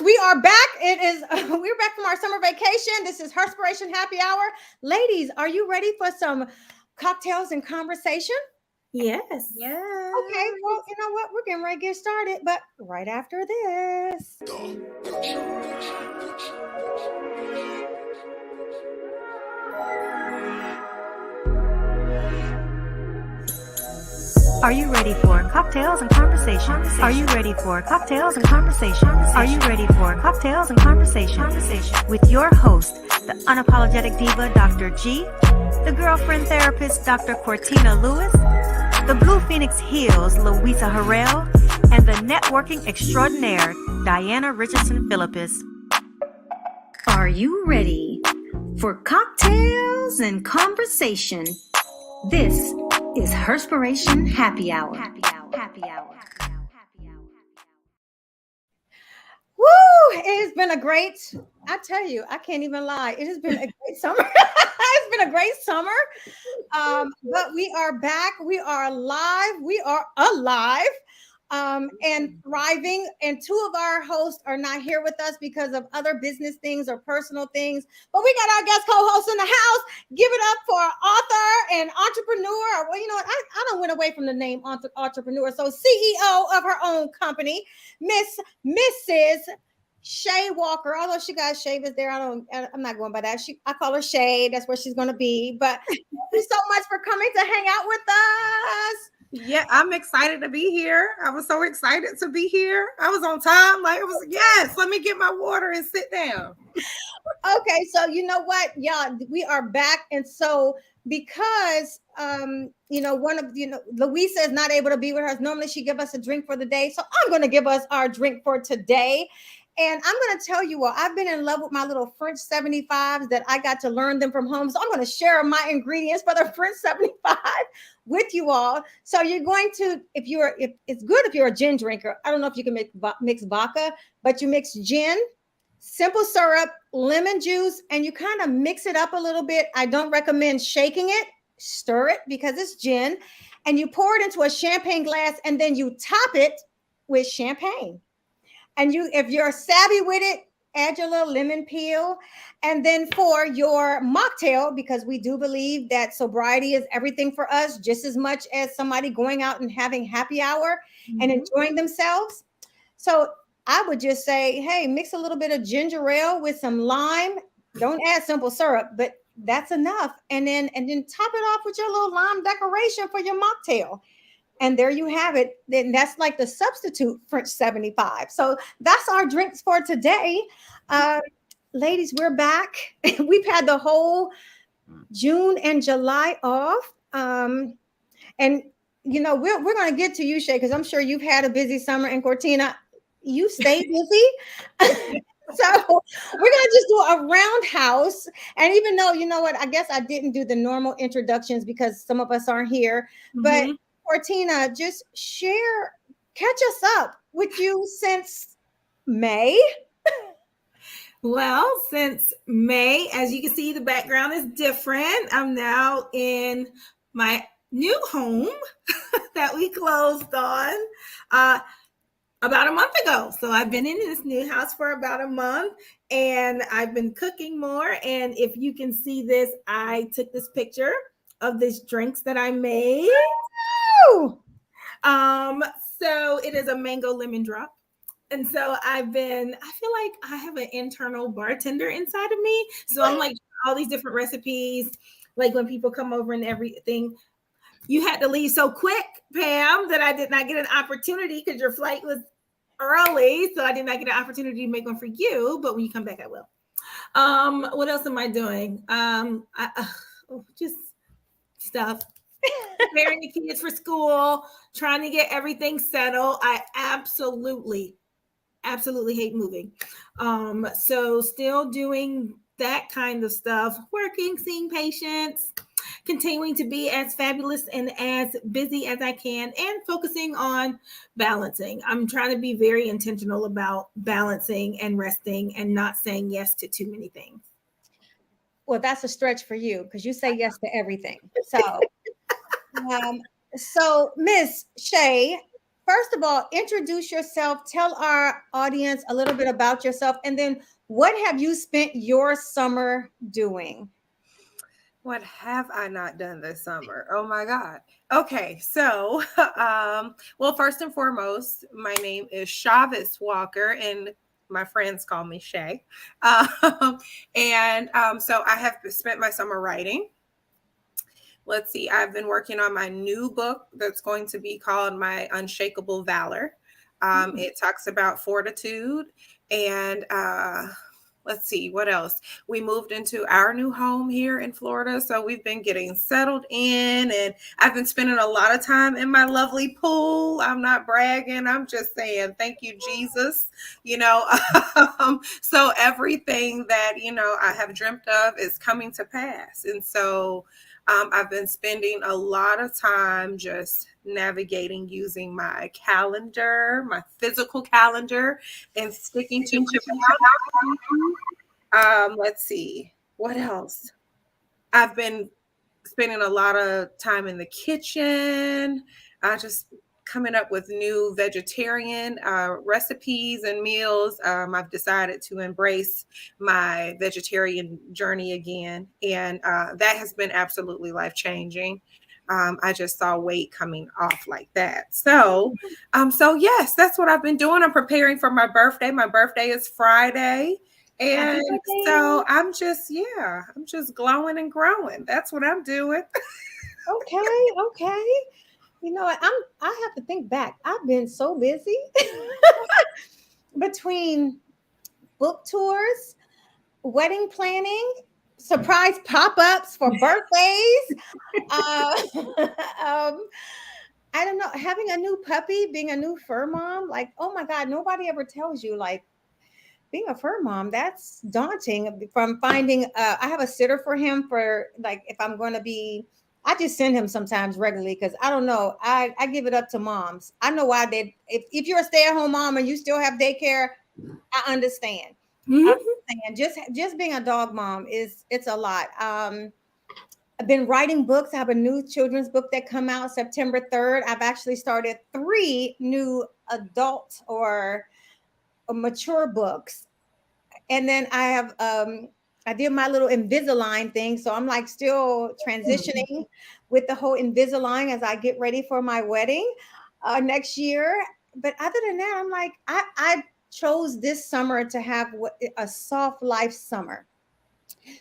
we are back. We're back from our summer vacation. This is Herspiration Happy Hour. Ladies, are you ready for some cocktails and conversation? Yes. Yeah. Okay, well, you know what? We're getting ready to get started, but right after this. Are you ready for cocktails and conversation? Are you ready for cocktails and conversation? Are you ready for cocktails and conversation? With your host, the unapologetic diva, Dr. G, the girlfriend therapist, Dr. Cortina Lewis, the Blue Phoenix Hills, Louisa Harrell, and the networking extraordinaire, Diana Richardson Philippus. Are you ready for cocktails and conversation? This is Herspiration Happy Hour. Woo! It has been a great, I tell you, I can't even lie. It has been a great summer. It's been a great summer. But we are back. We are live. We are alive. And thriving. And two of our hosts are not here with us because of other business things or personal things. But we got our guest co-host in the house. Give it up for author and entrepreneur. Well, you know what? I don't went away from the name entrepreneur. So CEO of her own company, Mrs. Shay Walker. Although she got Shay is there, I'm not going by that. I call her Shay. That's where she's going to be. But thank you so much for coming to hang out with us. Yeah, I'm excited to be here. I was so excited to be here. I was on time. Like, it was, yes, let me get my water and sit down. Okay, so you know what, y'all, we are back. And so because Louisa is not able to be with us. Normally she give us a drink for the day. So I'm going to give us our drink for today. And I'm going to tell you all, I've been in love with my little French 75s that I got to learn them from home. So I'm going to share my ingredients for the French 75 with you all. So you're going to, if it's good if you're a gin drinker. I don't know if you can mix vodka, but you mix gin, simple syrup, lemon juice, and you kind of mix it up a little bit. I don't recommend shaking it. Stir it because it's gin. And you pour it into a champagne glass, and then you top it with champagne. And if you're savvy with it, add your little lemon peel. And then for your mocktail, because we do believe that sobriety is everything for us, just as much as somebody going out and having happy hour and enjoying themselves. So I would just say, hey, mix a little bit of ginger ale with some lime. Don't add simple syrup, but that's enough. And then top it off with your little lime decoration for your mocktail. And there you have it. Then that's like the substitute French 75. So that's our drinks for today. Ladies, we're back. We've had the whole June and July off. And, you know, we're going to get to you, Shay, because I'm sure you've had a busy summer. And Cortina, you stay busy. So we're going to just do a roundhouse. And even though, you know what, I guess I didn't do the normal introductions because some of us aren't here. But Cortina, just catch us up with you since May. Well, since May, as you can see, the background is different. I'm now in my new home that we closed on about a month ago. So I've been in this new house for about a month, and I've been cooking more. And if you can see this, I took this picture of these drinks that I made. So it is a mango lemon drop. And so I feel like I have an internal bartender inside of me. So I'm like all these different recipes, like when people come over and everything. You had to leave so quick, Pam, that I did not get an opportunity because your flight was early. So I did not get an opportunity to make one for you. But when you come back, I will. What else am I doing? Just stuff. Preparing the kids for school, trying to get everything settled. I absolutely hate moving. So still doing that kind of stuff, working, seeing patients, continuing to be as fabulous and as busy as I can, and focusing on balancing. I'm trying to be very intentional about balancing and resting and not saying yes to too many things. Well, that's a stretch for you because you say yes to everything. So Miss Shay, first of all, introduce yourself. Tell our audience a little bit about yourself, and then what have you spent your summer doing? What have I not done this summer? Oh my God. Okay, so well, first and foremost, my name is Chavez Walker, and my friends call me Shay. So I have spent my summer writing. Let's see, I've been working on my new book that's going to be called My Unshakable Valor. It talks about fortitude and let's see, what else? We moved into our new home here in Florida. So we've been getting settled in, and I've been spending a lot of time in my lovely pool. I'm not bragging. I'm just saying, thank you, Jesus. So everything that, I have dreamt of is coming to pass. And so I've been spending a lot of time just navigating using my calendar, my physical calendar, and sticking to let's see, what else? I've been spending a lot of time in the kitchen, just coming up with new vegetarian recipes and meals. I've decided to embrace my vegetarian journey again, and that has been absolutely life-changing. I just saw weight coming off like that. So yes, that's what I've been doing. I'm preparing for my birthday. My birthday is Friday. And so I'm just glowing and growing. That's what I'm doing. Okay. You know what? I have to think back. I've been so busy between book tours, wedding planning, surprise pop-ups for birthdays. I don't know, having a new puppy, being a new fur mom, like, oh my God, nobody ever tells you, like, being a fur mom, that's daunting. From finding, I have a sitter for him for, like, if I'm going to be, I just send him sometimes regularly because I don't know. I give it up to moms. I know why if you're a stay-at-home mom and you still have daycare, I understand. Just being a dog mom it's a lot. I've been writing books. I have a new children's book that come out September 3rd. I've actually started 3 new adult or mature books. And then I have I did my little Invisalign thing. So I'm like still transitioning with the whole Invisalign as I get ready for my wedding next year. But other than that, I'm like, I chose this summer to have a soft life summer.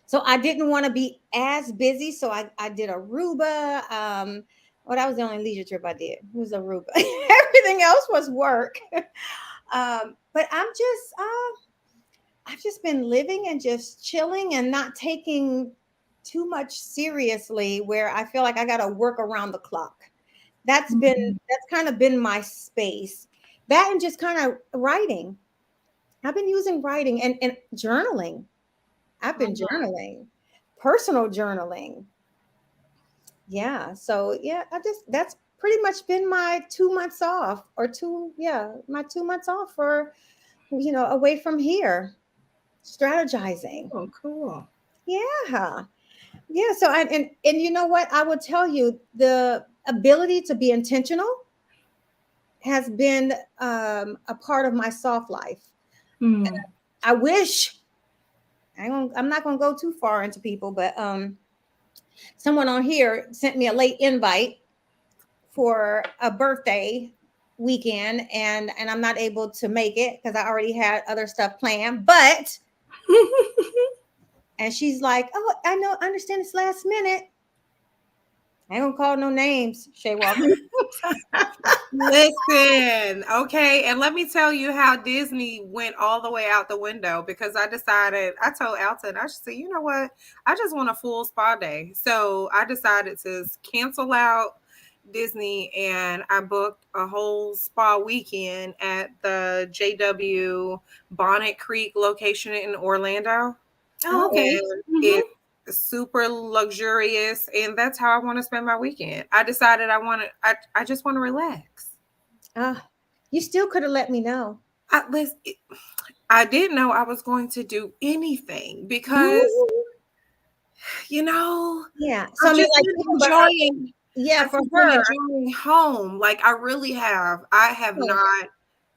So I didn't want to be as busy. So I did Aruba. Well, that was the only leisure trip I did. It was Aruba. Everything else was work. But I've just been living and just chilling and not taking too much seriously where I feel like I got to work around the clock. That's kind of been my space. That and just kind of writing. I've been using writing and journaling. I've been journaling, personal journaling. Yeah. So yeah, that's pretty much been my 2 months off my 2 months off for, away from here, strategizing. Oh, cool. Yeah. Yeah. So, and you know what? I will tell you, the ability to be intentional has been a part of my soft life. I wish, I'm not going to go too far into people, but someone on here sent me a late invite for a birthday weekend, and I'm not able to make it because I already had other stuff planned. But and she's like, "Oh, I understand it's last minute. I ain't gonna call no names, Shay Walker." Listen, okay, and let me tell you how Disney went all the way out the window because I told Alton, I should say, you know what? I just want a full spa day. So I decided to cancel out Disney and I booked a whole spa weekend at the JW Bonnet Creek location in Orlando. Oh, okay. And it's super luxurious, and that's how I want to spend my weekend. I decided I just want to relax. You still could have let me know. I didn't know I was going to do anything because Yeah. So I'm just like enjoying Yeah, I've for just been her. enjoying home. Like I really have. I have Good. not,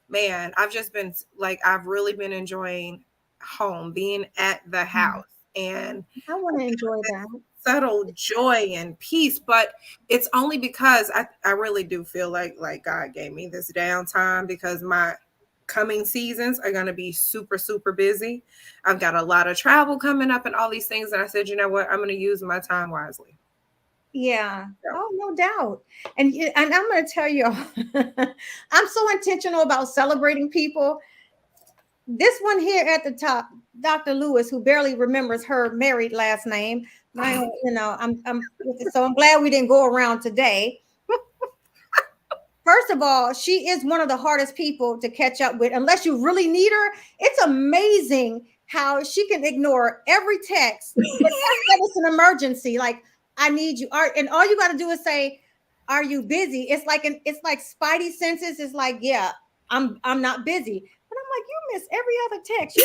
man, I've just been like, I've really been enjoying home, being at the house and I want to enjoy that. subtle joy and peace. But it's only because I really do feel like God gave me this downtime because my coming seasons are going to be super, super busy. I've got a lot of travel coming up and all these things. And I said, you know what? I'm going to use my time wisely. Yeah. Yeah. Oh, no doubt. And I'm going to tell you, I'm so intentional about celebrating people. This one here at the top, Dr. Lewis, who barely remembers her married last name. But I'm glad we didn't go around today. First of all, she is one of the hardest people to catch up with, unless you really need her. It's amazing how she can ignore every text. But it's an emergency. Like, I need you. And all you got to do is say, "Are you busy?" It's like Spidey senses. It's like, yeah, I'm not busy. But I'm like, you miss every other text.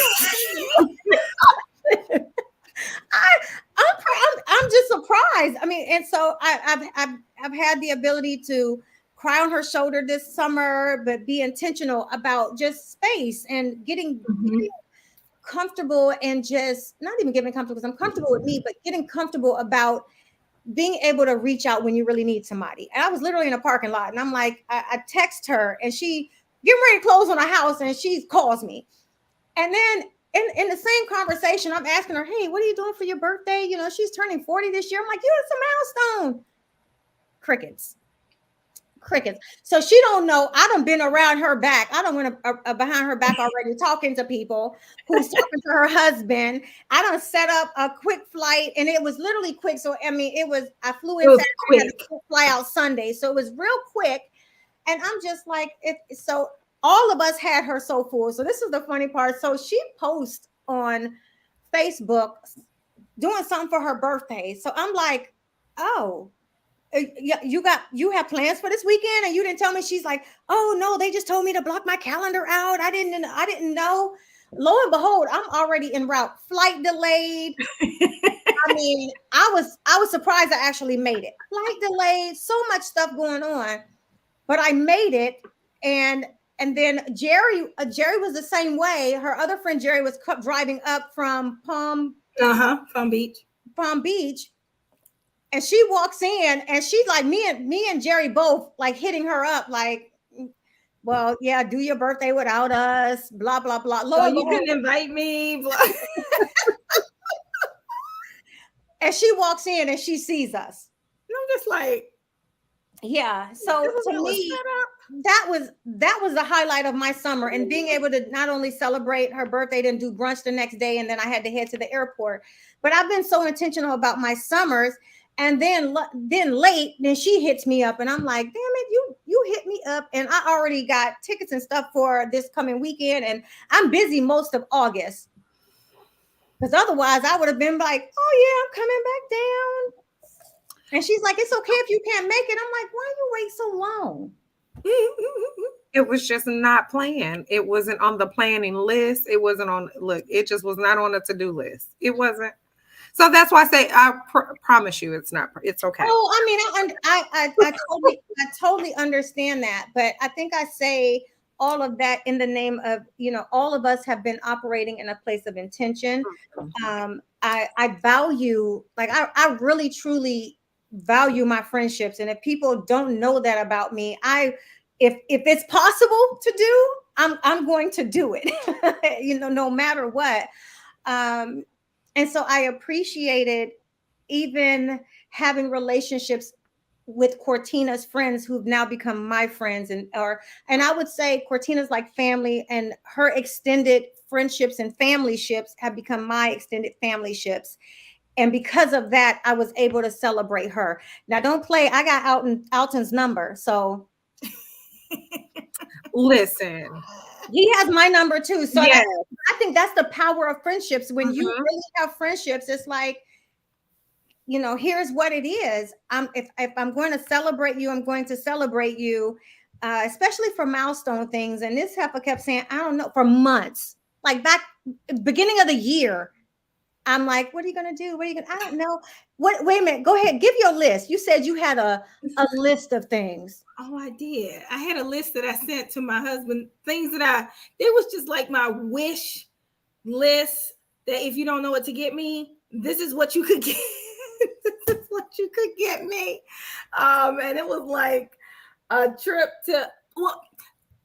I'm just surprised. I mean, and so I've had the ability to cry on her shoulder this summer, but be intentional about just space and getting comfortable, and just not even getting comfortable because I'm comfortable with me, but getting comfortable about being able to reach out when you really need somebody. And I was literally in a parking lot, and I'm like, I text her, and she getting ready to close on a house, and she calls me, and then in the same conversation, I'm asking her, "Hey, what are you doing for your birthday?" You know, she's turning 40 this year. I'm like, "It's a milestone." Crickets. So she don't know. I done been around her back. I don't went behind her back already, talking to people who's talking to her husband. I done set up a quick flight, and it was literally quick. So I mean, I flew in Saturday, had to fly out Sunday, so it was real quick. And I'm just like, so all of us had her so full. So this is the funny part. So she posts on Facebook doing something for her birthday. So I'm like, oh, you have plans for this weekend, and you didn't tell me. She's like, oh no, they just told me to block my calendar out. I didn't know. Lo and behold, I'm already en route. Flight delayed. I mean, I was surprised I actually made it. Flight delayed, so much stuff going on, but I made it. And then Jerry was the same way. Her other friend Jerry was driving up from Palm Beach. And she walks in, and she's like, me and Jerry both like hitting her up, like, well, yeah, do your birthday without us, blah, blah, blah. You couldn't invite me. Blah. And she walks in and she sees us. And I'm just like, yeah. So to me, that was the highlight of my summer, and being able to not only celebrate her birthday, then do brunch the next day, and then I had to head to the airport. But I've been so intentional about my summers. And then she hits me up, and I'm like, damn it, you hit me up, and I already got tickets and stuff for this coming weekend, and I'm busy most of August. Because otherwise I would have been like, oh yeah, I'm coming back down. And she's like, it's okay if you can't make it. I'm like, why you wait so long? It was just not planned. It wasn't on the planning list. It wasn't on, it just was not on the to-do list. It wasn't. So that's why I say, I promise you it's okay. Oh, I mean, I totally understand that. But I think I say all of that in the name of, all of us have been operating in a place of intention. I value, like, I really, truly value my friendships. And if people don't know that about me, if it's possible to do, I'm going to do it, no matter what. And so I appreciated even having relationships with Cortina's friends who've now become my friends, and I would say Cortina's like family, and her extended friendships and family ships have become my extended family ships. And because of that, I was able to celebrate her. Now, don't play. I got Alton's number, so listen. He has my number too. So yes. I think that's the power of friendships. When you really have friendships, it's like, here's what it is. If I'm going to celebrate you, I'm going to celebrate you, especially for milestone things. And this heifer kept saying, I don't know, for months, like back beginning of the year. I'm like, what are you gonna do? What are you gonna? I don't know. What? Wait a minute. Go ahead. Give your list. You said you had a list of things. Oh, I did. I had a list that I sent to my husband. Things that it was just like my wish list. That if you don't know what to get me, this is what you could get. This is what you could get me. And it was like a trip to. Well,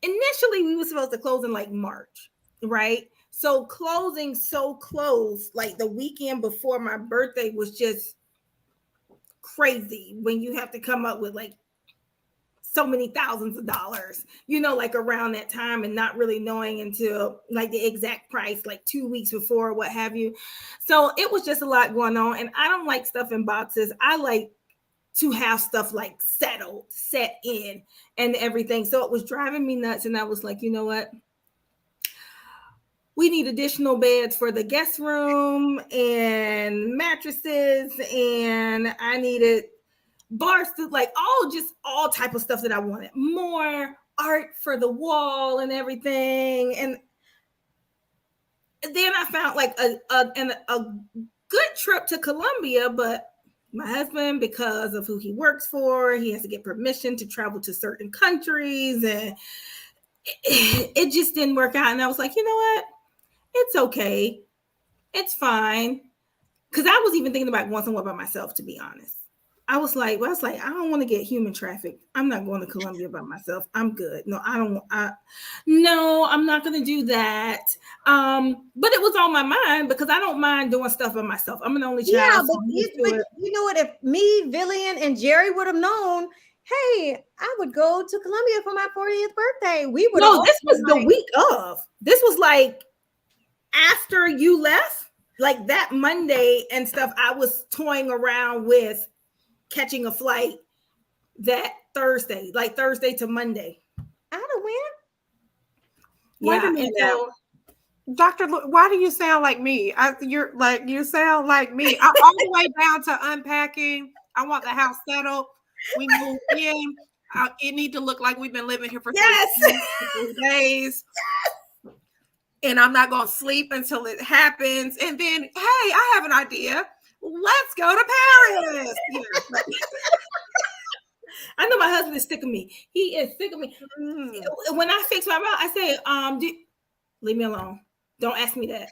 initially we were supposed to close in like March, right? So closing so close, like the weekend before my birthday, was just crazy when you have to come up with like so many thousands of dollars, like around that time, and not really knowing until like the exact price, like 2 weeks before, what have you. So it was just a lot going on. And I don't like stuff in boxes. I like to have stuff like set in and everything. So it was driving me nuts. And I was like, you know what? We need additional beds for the guest room and mattresses. And I needed bars to like all type of stuff that I wanted. More art for the wall and everything. And then I found like a good trip to Colombia, but my husband, because of who he works for, he has to get permission to travel to certain countries, and it just didn't work out. And I was like, you know what? It's okay. It's fine. Because I was even thinking about going somewhere by myself, to be honest. I was like, I don't want to get human trafficked. I'm not going to Colombia by myself. I'm good. No, I'm not going to do that. But it was on my mind because I don't mind doing stuff by myself. I'm an only child. Yeah, but you know what? If me, Villian, and Jerry would have known, hey, I would go to Colombia for my 40th birthday. We would. No, this was the week of. This was like after you left, like that Monday and stuff. I was toying around with catching a flight that Thursday, like Thursday to Monday. I'd have went. Yeah, and so, Dr. Why do you sound like me? You sound like me. I'm all the way down to unpacking. I want the house settled. We move in. It need to look like we've been living here for 3 days. And I'm not going to sleep until it happens. And then, hey, I have an idea. Let's go to Paris. I know my husband is sick of me. He is sick of me. When I fix my mouth, I say, leave me alone. Don't ask me that.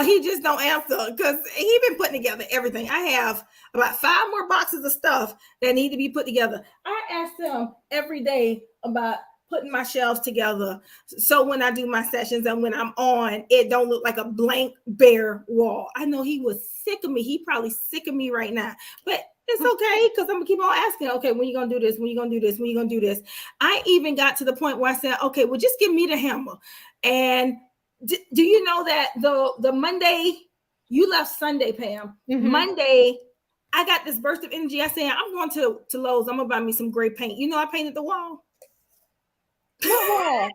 He just don't answer because he been putting together everything. I have about 5 more boxes of stuff that need to be put together. I ask him every day about putting my shelves together. So when I do my sessions and when I'm on, it don't look like a blank bare wall. I know he was sick of me. He probably sick of me right now, but it's okay because I'm gonna keep on asking. Okay, when you gonna do this? When you gonna do this? When you gonna do this? I even got to the point where I said, okay, well, just give me the hammer. And do you know that the Monday you left Sunday, Pam? Mm-hmm. Monday, I got this burst of energy. I said, I'm going to Lowe's. I'm gonna buy me some gray paint. You know, I painted the wall. What wall?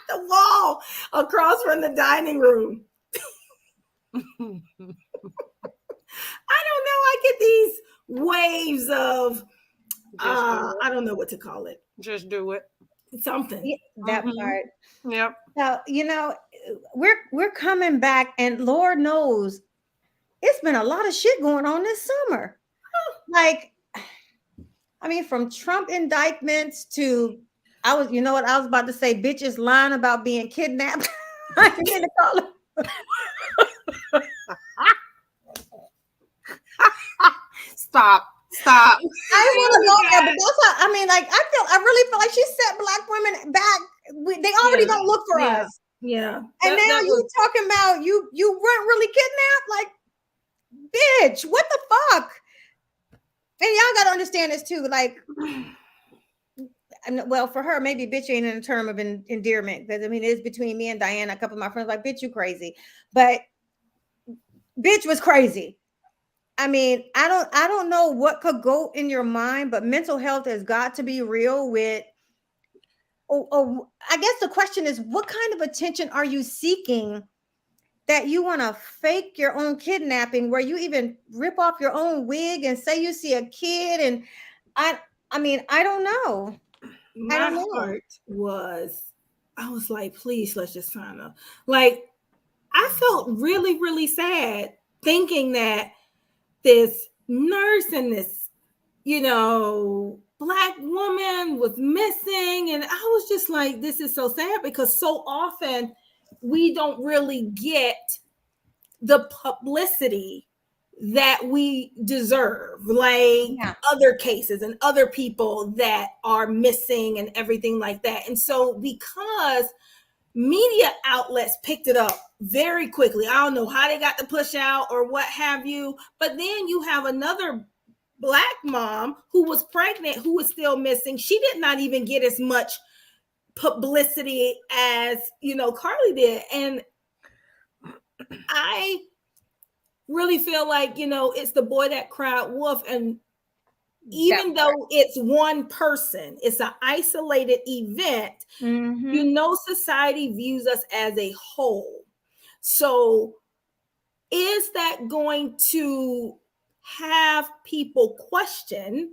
The wall across from the dining room. I don't know. I get these waves of I don't know what to call it. Just do it. Something. Yeah, that part. Yep. So, we're coming back, and Lord knows it's been a lot of shit going on this summer. Like, I mean, from Trump indictments to I was about to say, bitches lying about being kidnapped. I didn't mean to call it. Stop. I want to go there, but that's how, I really feel like she set Black women back. They already don't look for us. Yeah. And now you talking about you weren't really kidnapped? Like, bitch, what the fuck? And y'all got to understand this too. Like, well, for her, maybe bitch ain't in a term of endearment, because it's between me and Diana. A couple of my friends like, bitch, you crazy, but bitch was crazy. I don't know what could go in your mind, but mental health has got to be real with. I guess the question is, what kind of attention are you seeking that you want to fake your own kidnapping, where you even rip off your own wig and say you see a kid? And I don't know. My heart was, I was like, please, let's just find her. Like, I felt really, really sad thinking that this nurse and this, Black woman was missing. And I was just like, this is so sad, because so often we don't really get the publicity that we deserve, like other cases and other people that are missing and everything like that. And so because media outlets picked it up very quickly, I don't know how they got the push out or what have you, but then you have another Black mom who was pregnant, who was still missing. She did not even get as much publicity as, Carly did. And I really feel like, it's the boy that cried wolf. And even though it's one person, it's an isolated event, society views us as a whole. So is that going to have people question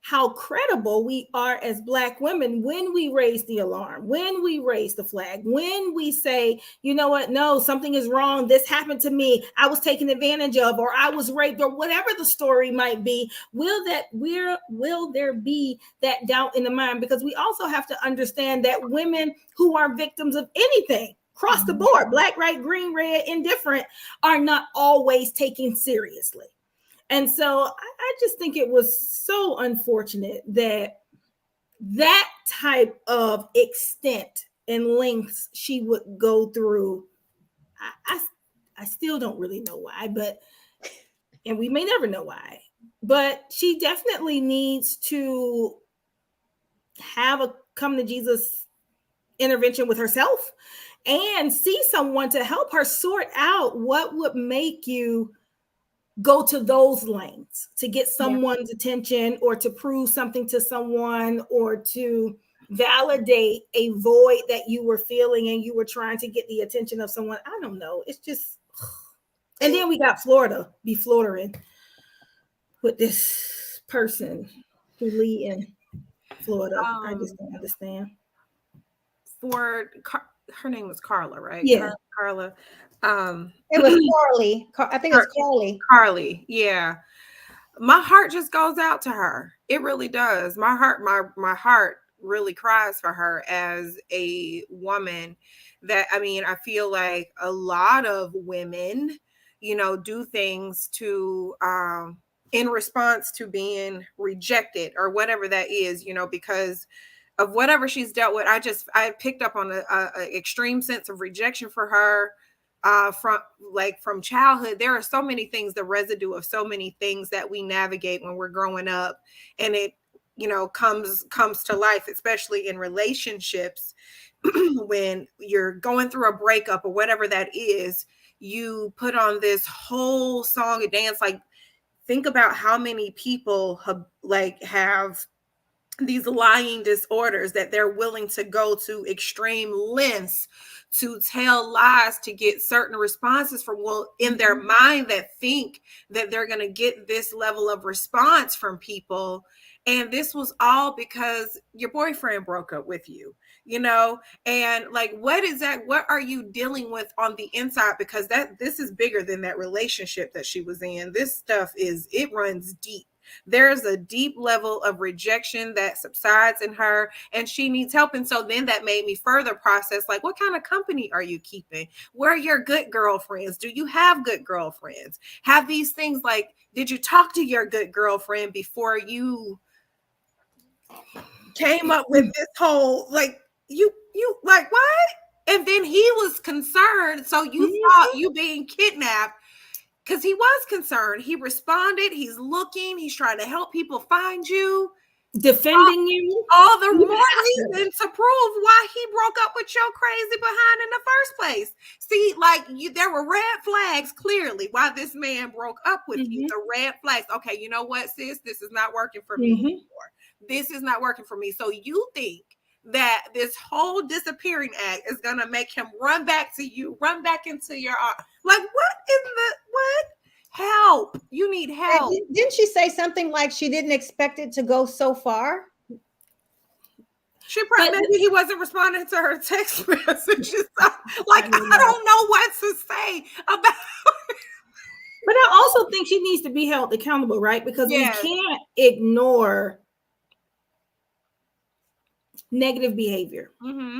how credible we are as Black women when we raise the alarm, when we raise the flag, when we say, you know what, no, something is wrong. This happened to me. I was taken advantage of, or I was raped, or whatever the story might be. Will there be that doubt in the mind? Because we also have to understand that women who are victims of anything across the board, Black, white, green, red, indifferent, are not always taken seriously. And so I just think it was so unfortunate that type of extent and lengths she would go through. I still don't really know why, and we may never know why, but she definitely needs to have a come to Jesus intervention with herself and see someone to help her sort out what would make you go to those lanes to get someone's attention, or to prove something to someone, or to validate a void that you were feeling and you were trying to get the attention of someone. I don't know. It's just, and then we got Florida be Floridering with this person who lead in Florida. I just don't understand. Her name was Carla, right? Yeah. Carla. It was Carly. I think it's Carly. Carly, yeah. My heart just goes out to her. It really does. My heart really cries for her as a woman. That, I feel like a lot of women, do things to in response to being rejected or whatever that is, because of whatever she's dealt with. I picked up on a extreme sense of rejection for her. From childhood. There are so many things, the residue of so many things that we navigate when we're growing up, and it, comes to life, especially in relationships. When you're going through a breakup or whatever that is, you put on this whole song and dance. Like, think about how many people have these lying disorders that they're willing to go to extreme lengths to tell lies to get certain responses from, in their mind, that think that they're going to get this level of response from people. And this was all because your boyfriend broke up with you, and like, what is that? What are you dealing with on the inside? Because this is bigger than that relationship that she was in. This stuff it runs deep. There's a deep level of rejection that subsides in her, and she needs help. And so then that made me further process, like, what kind of company are you keeping? Where are your good girlfriends? Do you have good girlfriends? Have these things, like, did you talk to your good girlfriend before you came up with this whole, like, you like, what? And then he was concerned. So you thought you being kidnapped. Because he was concerned. He responded. He's looking. He's trying to help people find you. Defending you. All the more reason to prove why he broke up with your crazy behind in the first place. See, like, there were red flags, clearly, why this man broke up with you. The red flags. Okay, you know what, sis? This is not working for me anymore. This is not working for me. So you think that this whole disappearing act is going to make him run back to you, run back into your arms. Like, what? Help. You need help. Didn't she say something like she didn't expect it to go so far? Maybe he wasn't responding to her text messages. Like, I don't know what to say about. But I also think she needs to be held accountable, right? Because we can't ignore negative behavior,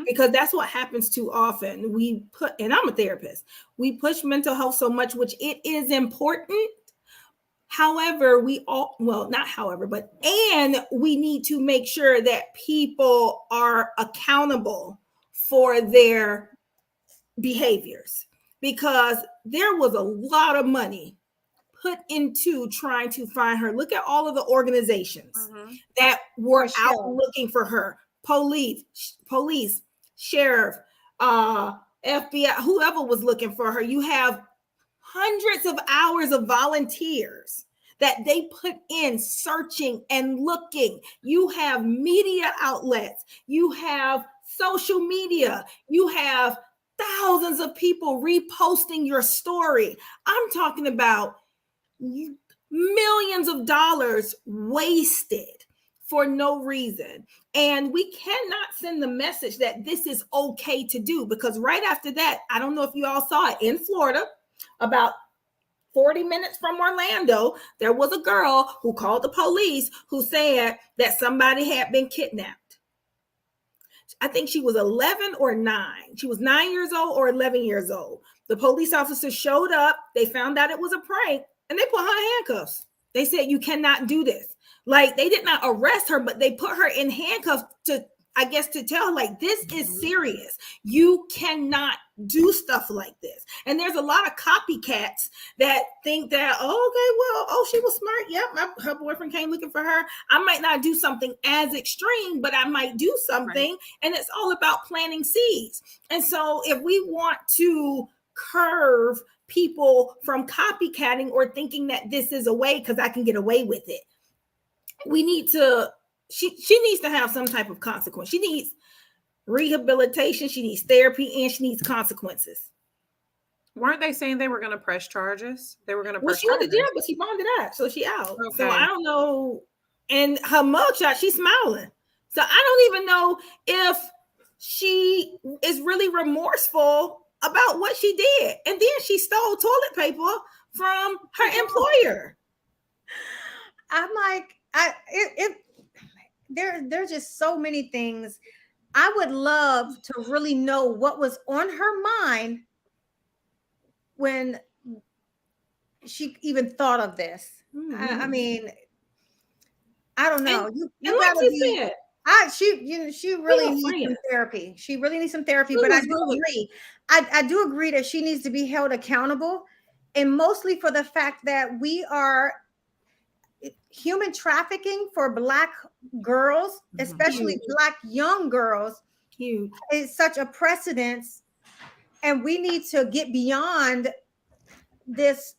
because that's what happens too often. And I'm a therapist, we push mental health so much, which it is important. However, we need to make sure that people are accountable for their behaviors, because there was a lot of money put into trying to find her. Look at all of the organizations that were out looking for her. Police, sheriff, FBI, whoever was looking for her. You have hundreds of hours of volunteers that they put in searching and looking. You have media outlets, you have social media, you have thousands of people reposting your story. I'm talking about millions of dollars wasted for no reason. And we cannot send the message that this is okay to do, because right after that, I don't know if you all saw it, in Florida, about 40 minutes from Orlando, there was a girl who called the police who said that somebody had been kidnapped. I think she was 11 or 9. She was 9 years old or 11 years old. The police officer showed up. They found out it was a prank, and they put her in handcuffs. They said, you cannot do this. Like, they did not arrest her, but they put her in handcuffs to, I guess, to tell her, like, this is serious. You cannot do stuff like this. And there's a lot of copycats that think that, she was smart. Yep, her boyfriend came looking for her. I might not do something as extreme, but I might do something. Right. And it's all about planting seeds. And so if we want to curve people from copycatting or thinking that this is a way because I can get away with it, we need to, she needs to have some type of consequence. She needs rehabilitation, she needs therapy, and she needs consequences. Weren't they saying they were going to press charges? They were going to press charges. Well, she went to jail, but she bonded out, so she out. Okay. So I don't know. And her mugshot, she's smiling. So I don't even know if she is really remorseful about what she did. And then she stole toilet paper from her employer. I'm like, there's just so many things. I would love to really know what was on her mind when she even thought of this. Mm-hmm. I mean, I don't know. You gotta be. She really needs some therapy. She really needs some therapy. But I do agree. I do agree that she needs to be held accountable, and mostly for the fact that we are human trafficking for Black girls, especially Black young girls, is such a precedence, and we need to get beyond this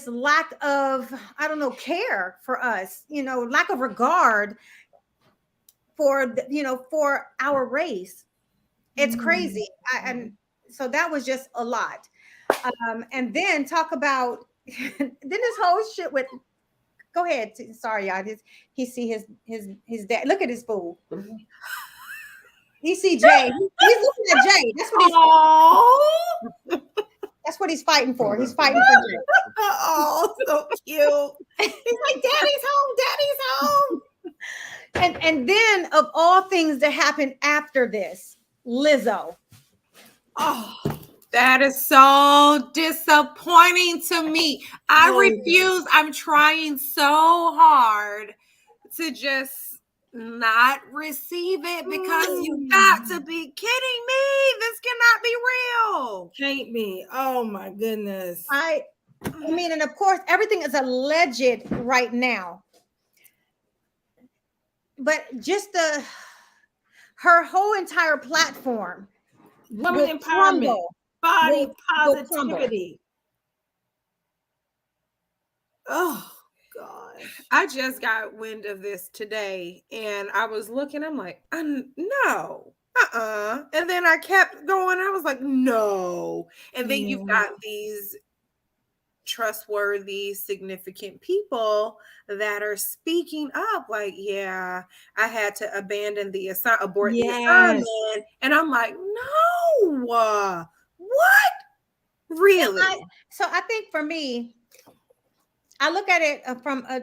lack of, I don't know, care for us, lack of regard for for our race. It's crazy. And so that was just a lot. And then talk about then this whole shit with, go ahead. Sorry, y'all. He see his dad. Look at his fool. He see Jay. He's looking at Jay. That's what he's fighting for. He's fighting for Jay. Oh, so cute. He's like, Daddy's home. And then of all things that happened after this, Lizzo. Oh, that is so disappointing to me. I refuse. I'm trying so hard to just not receive it, because you got to be kidding me. This cannot be real. Can't be. Oh my goodness. I mean, and of course, everything is alleged right now. But just her whole entire platform, women empowerment, body positivity. Oh gosh. I just got wind of this today, and I was looking, I'm like, no. And then I kept going, I was like, no. And then you've got these trustworthy, significant people that are speaking up like, yeah, I had to abandon abort the Yes. assignment. And I'm like, no, what? Really? So I think for me, I look at it from a,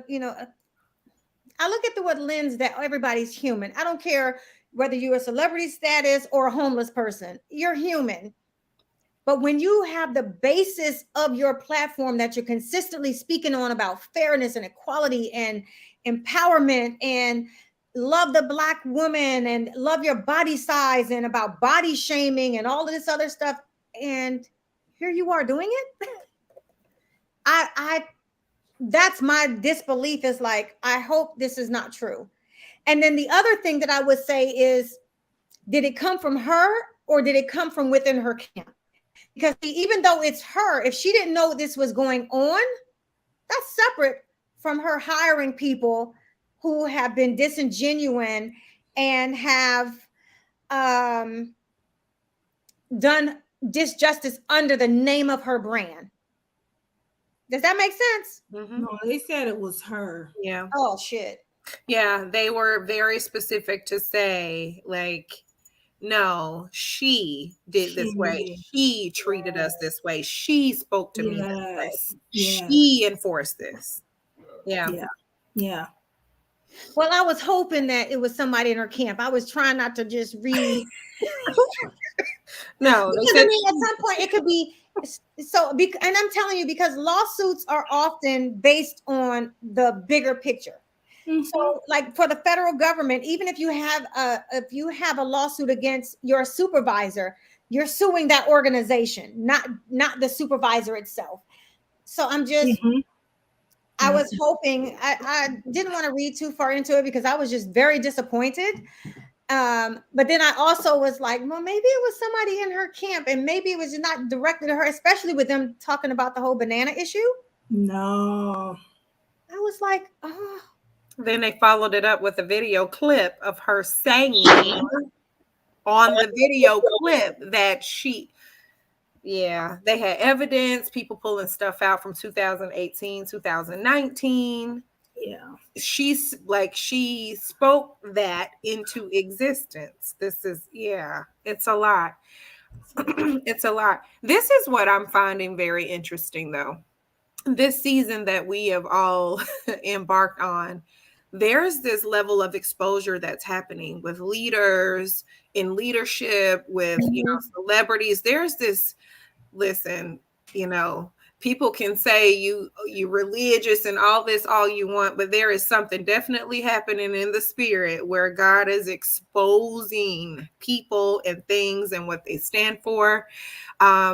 I look at the what lens that everybody's human. I don't care whether you're a celebrity status or a homeless person. You're human. But when you have the basis of your platform that you're consistently speaking on about fairness and equality and empowerment and love the Black woman and love your body size and about body shaming and all of this other stuff, and here you are doing it, I that's my disbelief, is like, I hope this is not true. And then the other thing that I would say is, did it come from her or did it come from within her camp? Because even though it's her, if she didn't know this was going on, that's separate from her hiring people who have been disingenuous and have done disjustice under the name of her brand. Does that make sense? Mm-hmm. No, they said it was her. Yeah. Oh, shit. Yeah, they were very specific to say, like, no, she did this way. She treated us this way. She spoke to me this way. She enforced this. Yeah. Well, I was hoping that it was somebody in her camp. I was trying not to just read. No, because, I mean, at some point it could be so. And I'm telling you, because lawsuits are often based on the bigger picture. Mm-hmm. So, like for the federal government, even if you have a lawsuit against your supervisor, you're suing that organization, not the supervisor itself. So I'm just. Mm-hmm. I was hoping, I didn't want to read too far into it because I was just very disappointed. But then I also was like, well, maybe it was somebody in her camp and maybe it was not directed to her, especially with them talking about the whole banana issue. No. I was like, oh. Then they followed it up with a video clip of her saying on the video clip that they had evidence, people pulling stuff out from 2018, 2019. Yeah. She spoke that into existence. This is, it's a lot. It's a lot. This is what I'm finding very interesting, though. This season that we have all embarked on, there's this level of exposure that's happening with leaders in leadership, with celebrities. There's this, listen, people can say you religious and all this all you want, but there is something definitely happening in the spirit where God is exposing people and things and what they stand for,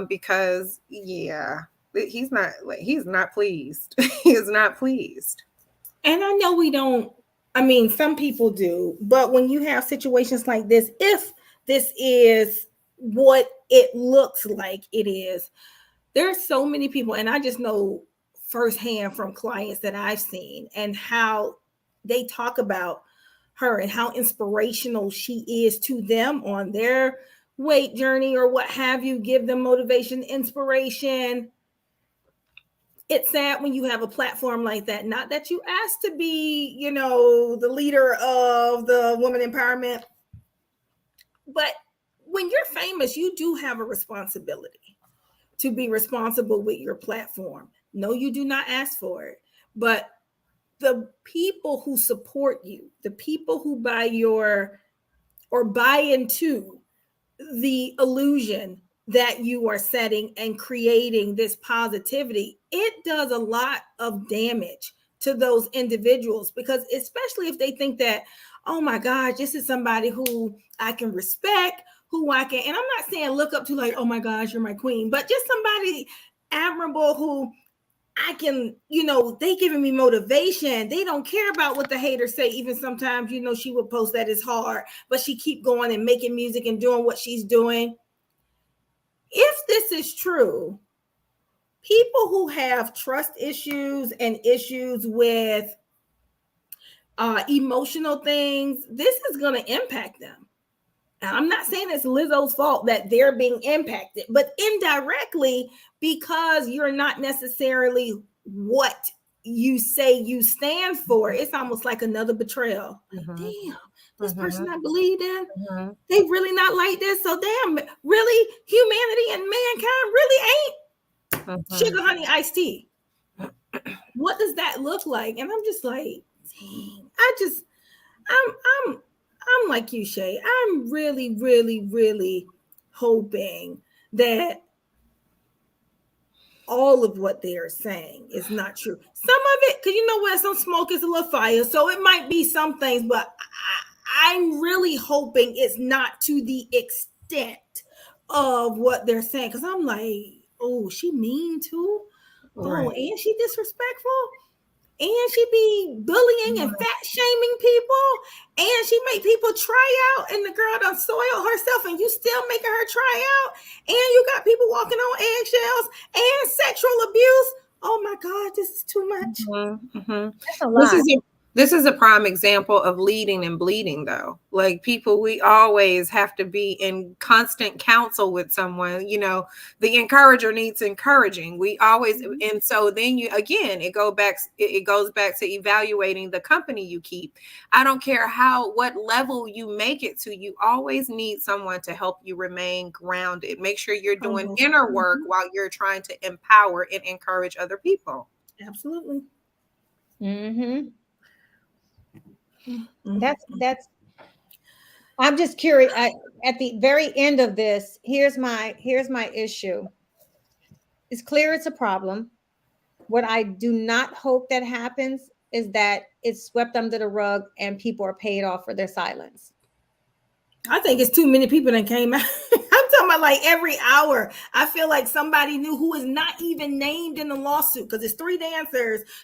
because he's not pleased. He is not pleased. And I know some people do, but when you have situations like this, if this is what it looks like it is, there's so many people, and I just know firsthand from clients that I've seen and how they talk about her and how inspirational she is to them on their weight journey or what have you, give them motivation, inspiration. It's sad when you have a platform like that, not that you asked to be, the leader of the woman empowerment, but when you're famous, you do have a responsibility to be responsible with your platform. No, you do not ask for it, but the people who support you, the people who buy into the illusion that you are setting and creating this positivity, it does a lot of damage to those individuals, because especially if they think that, oh my gosh, this is somebody who I can respect, and I'm not saying look up to like, oh my gosh, you're my queen, but just somebody admirable who I can, they giving me motivation. They don't care about what the haters say. Even sometimes, she would post that it's hard, but she keep going and making music and doing what she's doing. If this is true, people who have trust issues and issues with emotional things, this is going to impact them. I'm not saying it's Lizzo's fault that they're being impacted, but indirectly, because you're not necessarily what you say you stand for, it's almost like another betrayal. Mhm. Damn, this Mhm. person I believed in, Mhm. they really not like this. So damn, really, humanity and mankind really ain't sugar, honey, iced tea. What does that look like? And I'm just like, dang, I'm like you, Shay. I'm really, really, really hoping that all of what they are saying is not true. Some of it, because you know what, some smoke is a little fire, so it might be some things, but I'm really hoping it's not to the extent of what they're saying. Because I'm like, oh, she mean too. Oh, Right. and she disrespectful. And she be bullying and fat shaming people, and she make people try out, and the girl done soil herself, and you still making her try out, and you got people walking on eggshells and sexual abuse. Oh my God, this is too much. Mm-hmm. Mm-hmm. That's a lot. This is a prime example of leading and bleeding, though. Like people, we always have to be in constant counsel with someone. You know, the encourager needs encouraging. We always, and so then you again, it goes back to evaluating the company you keep. I don't care what level you make it to. You always need someone to help you remain grounded. Make sure you're doing inner work while you're trying to empower and encourage other people. Absolutely. Mm-hmm. That's I'm just curious. At the very end of this, here's my issue. It's clear it's a problem. What I do not hope that happens is that it's swept under the rug and people are paid off for their silence. I think it's too many people that came out. I'm talking about like every hour. I feel like somebody new who is not even named in the lawsuit, because it's 3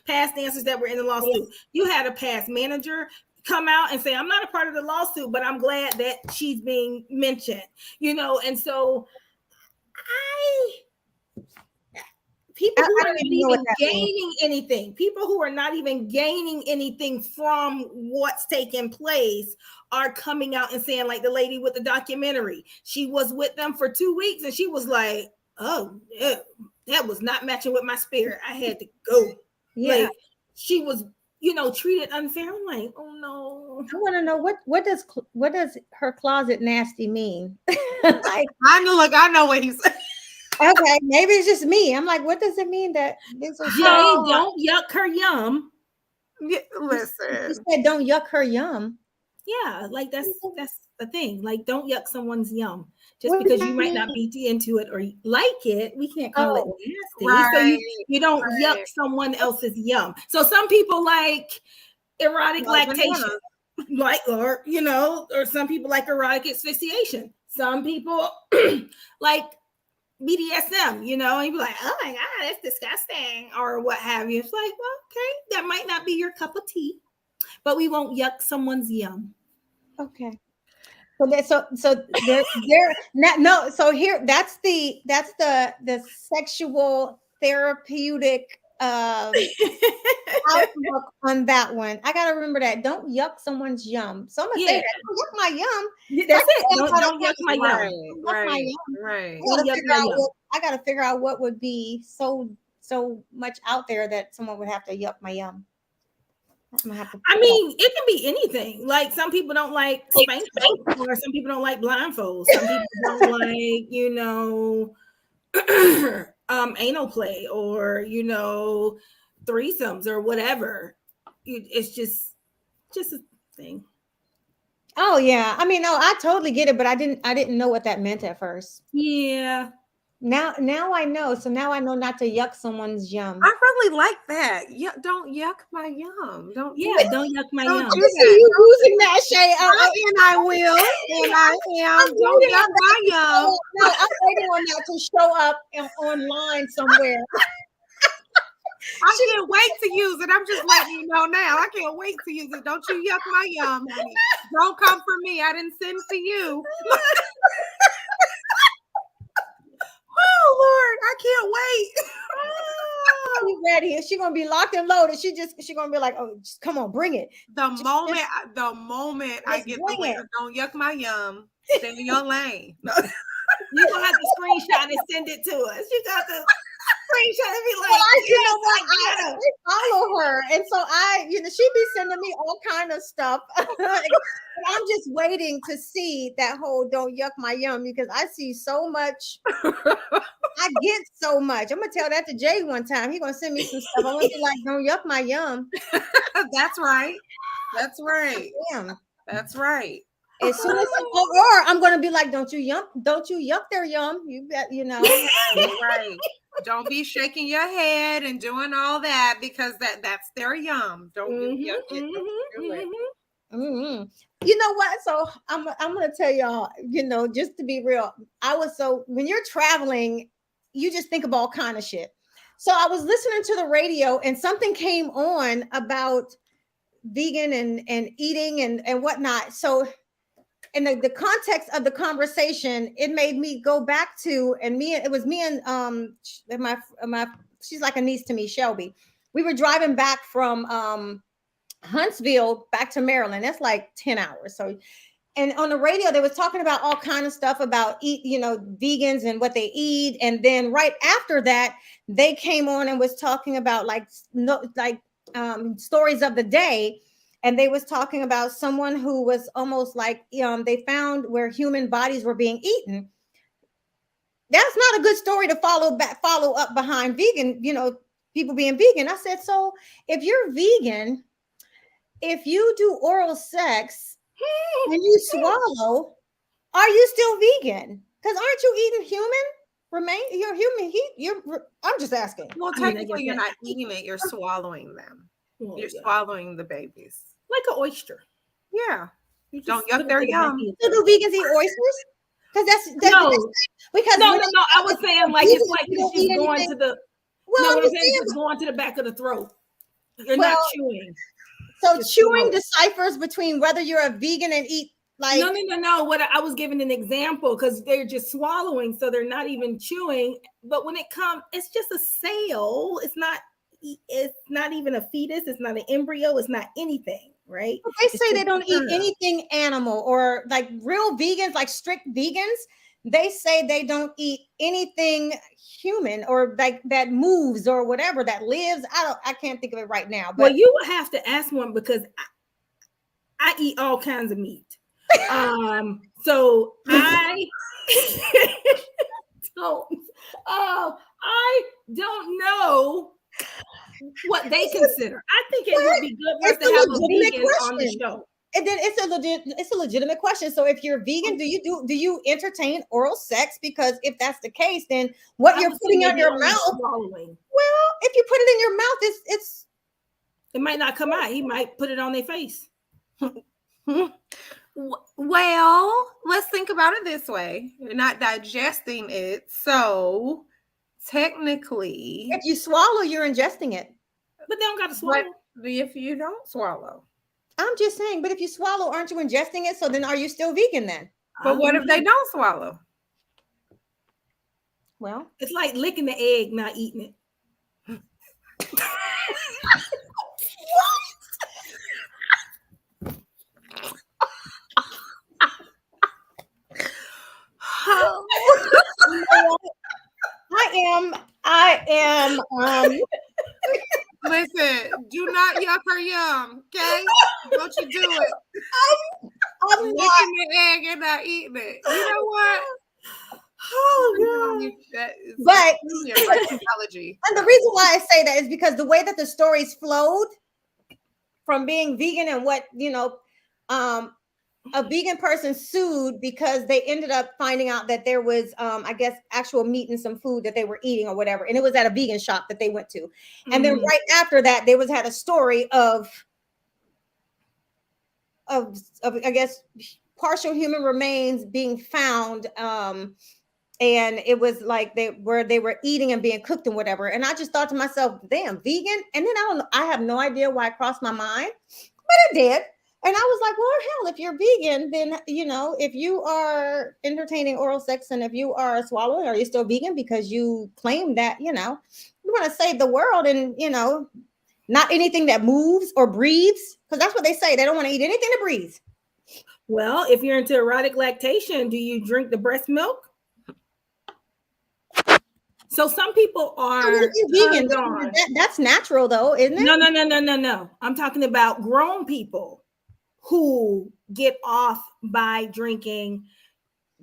past dancers that were in the lawsuit. You had a past manager come out and say, I'm not a part of the lawsuit, but I'm glad that she's being mentioned, you know. And so people who are not even gaining anything, people who are not even gaining anything from what's taking place are coming out and saying, like the lady with the documentary, she was with them for 2 weeks and she was like, oh, yeah, that was not matching with my spirit. I had to go. Yeah. Like she was, you know, treated unfair. I'm like, oh no. I want to know what does her closet nasty mean? Like, I know what he's saying. Okay, maybe it's just me. I'm like, what does it mean that this is don't yuck her yum? Yeah, listen. You said don't yuck her yum. Yeah, like that's the thing. Like, don't yuck someone's yum. Just because you might not be into it or like it, we can't call it nasty. Right, so you don't yuck someone else's yum. So some people like erotic lactation, or you know, or some people like erotic asphyxiation. Some people like BDSM, you know, and you be like, oh my God, that's disgusting, or what have you. It's like, well, okay, that might not be your cup of tea, but we won't yuck someone's yum. Okay. So they're not, no. So here, that's the sexual therapeutic outlook on that one. I gotta remember that. Don't yuck someone's yum. So I'm gonna say that. Don't yuck my yum. That's it. Don't yuck my yum. Right. I gotta figure out what would be so much out there that someone would have to yuck my yum. I mean, it can be anything. Like some people don't like spanking, or some people don't like blindfolds. Some people don't like, you know, anal play, or you know, threesomes or whatever. It's just a thing. Oh yeah, I mean, no, I totally get it, but I didn't know what that meant at first. Yeah. Now I know. So now I know not to yuck someone's yum. I really like that. Yeah, don't yuck my yum. Don't yuck my yum. You using that, Shay? And I will. And I am. Don't yuck my yum. No, I'm waiting on that to show up online somewhere. I can't wait to use it. I'm just letting you know now. I can't wait to use it. Don't you yuck my yum, honey. Don't come for me. I didn't send for you. Oh Lord, I can't wait. You ready? Is she gonna be locked and loaded? She gonna be like, oh, just, come on, bring it. The moment I get the letter, don't yuck my yum. Stay in your lane. You're gonna have to screenshot and send it to us. You got to screenshot and be like, Well, you know yes, what? I get 'em. I follow her, and so she be sending me all kind of stuff. I'm just waiting to see that whole "don't yuck my yum" because I see so much. I get so much. I'm gonna tell that to Jay one time. He's gonna send me some stuff. I'm gonna be like, "Don't yuck my yum." That's right. That's right. Damn. That's right. As soon as or I'm gonna be like, don't you yuck their yum. You bet, Right. Don't be shaking your head and doing all that because that's their yum. Don't yuck it. Don't do it. Mm-hmm. You know what? So I'm gonna tell y'all, just to be real, when you're traveling, you just think of all kind of shit. So I was listening to the radio and something came on about vegan and eating and whatnot. So in the context of the conversation, it made me go back to it was me and my she's like a niece to me, Shelby. We were driving back from Huntsville back to Maryland. That's like 10 hours. So, and on the radio, they was talking about all kind of stuff about vegans and what they eat. And then right after that, they came on and was talking about stories of the day. And they was talking about someone who was almost like, they found where human bodies were being eaten. That's not a good story to follow up behind vegan, people being vegan. I said, so if you're vegan, if you do oral sex and you swallow, are you still vegan? Because aren't you eating human? You're human. I'm just asking. Well, technically, you're not eating it. You're swallowing them. You're swallowing the babies. Like an oyster. Yeah. You don't yuck their yum. So do vegans eat oysters? Because that's no. Because no. I was saying like it's like she's going to the. Well, no, it's going to the back of the throat. You're not chewing. So chewing deciphers between whether you're a vegan and eat like no. What I was giving an example because they're just swallowing, so they're not even chewing. But when it comes, it's just a cell. It's not even a fetus. It's not an embryo. It's not anything, right? But they say they don't eat anything animal or like real vegans, like strict vegans. They say they don't eat anything human or like that moves or whatever that lives. I can't think of it right now. But well, you would have to ask one because I eat all kinds of meat. So I don't know what they consider. I think it would be good for us to have a vegan on the show. And then it's a legitimate question. So if you're vegan, do you entertain oral sex? Because if that's the case, then what you're putting in your mouth. Swallowing. Well, if you put it in your mouth, it might not come out. He might put it on their face. Well, let's think about it this way. You're not digesting it. So technically, if you swallow, you're ingesting it. But they don't got to swallow. But if you don't swallow. I'm just saying, but if you swallow, aren't you ingesting it? So then are you still vegan then? But what if they don't swallow? Well, it's like licking the egg, not eating it. I am listen, do not yuck her yum, okay? Don't you do it. I'm licking the egg and not eating it. You know what? Oh God. But technology. And the reason why I say that is because the way that the stories flowed from being vegan and what, a vegan person sued because they ended up finding out that there was, I guess, actual meat in some food that they were eating or whatever. And it was at a vegan shop that they went to. And then right after that, they had a story of I guess, partial human remains being found. And it was like they were eating and being cooked and whatever. And I just thought to myself, damn, vegan. And then I have no idea why it crossed my mind, but it did. And I was like, well, hell, if you're vegan, then, if you are entertaining oral sex and if you are swallowing, are you still vegan? Because you claim that, you want to save the world and, not anything that moves or breathes. Because that's what they say. They don't want to eat anything that breathes. Well, if you're into erotic lactation, do you drink the breast milk? So some people are vegan. on. That's natural though, isn't it? No. I'm talking about grown people who get off by drinking